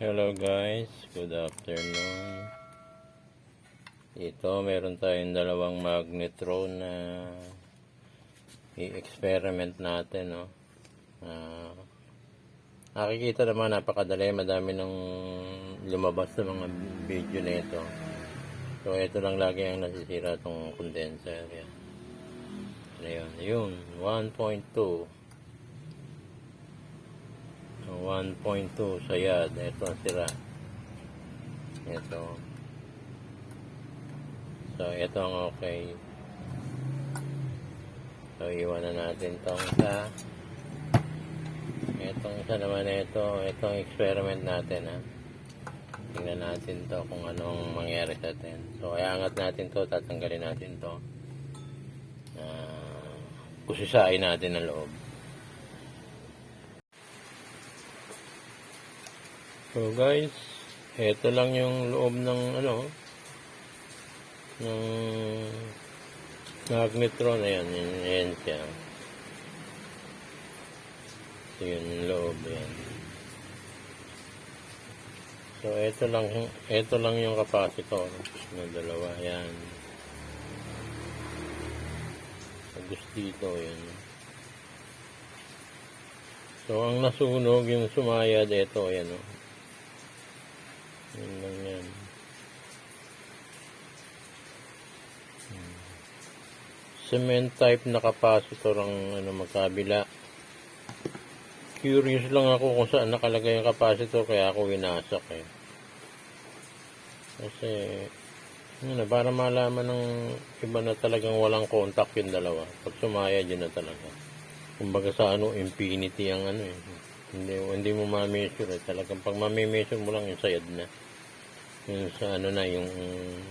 Hello guys, good afternoon. Ito, meron tayong dalawang magnetron na i-experiment natin, no? Nakikita naman napakadali, madami ng lumabas sa mga video nito. So ito lang lagi ang nasisira itong condenser. Yan. Yun, 1.2. 1.2 sayad. Ito ang sira. Ito. So, ito ang okay. So, iwanan natin itong isa. Itong isa naman ito. Itong experiment natin, ha. Tingnan natin to kung anong mangyari sa atin. So, iangat natin to. Tatanggalin natin to. Kusisain natin ang loob. So guys, ito lang yung loob ng ng magnetron. Ayan, ayan siya. So yun yung loob, yan. So ito lang yung capacitor ng dalawa, yan. Agos dito, yan. So ang nasunog, yung sumayad, ito, yan, o. Yan lang yan. Cement type na capacitor ang magkabila. Curious lang ako kung saan nakalagay yung capacitor, kaya ako winasak eh. Kasi para malaman ng iba na talagang walang contact yung dalawa. Pag sumayad yun na talaga. Kumbaga sa infinity ang hindi mo ma-measure eh. Talagang pag ma-measure mo lang yung sayad na. Yung sa yung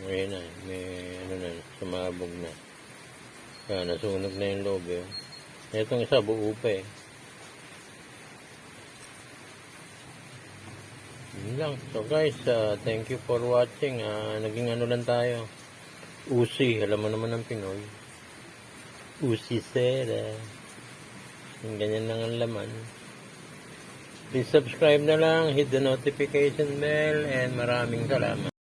ayun na, may sumabog na. Kaya nasunog na yung loob eh. Itong isa buo pa eh. Yun lang. So guys, thank you for watching. Naging lang tayo. Usi, alam mo naman ang Pinoy. Usi sera. Yung ganyan lang ang laman. Please subscribe na lang, hit the notification bell, and maraming salamat.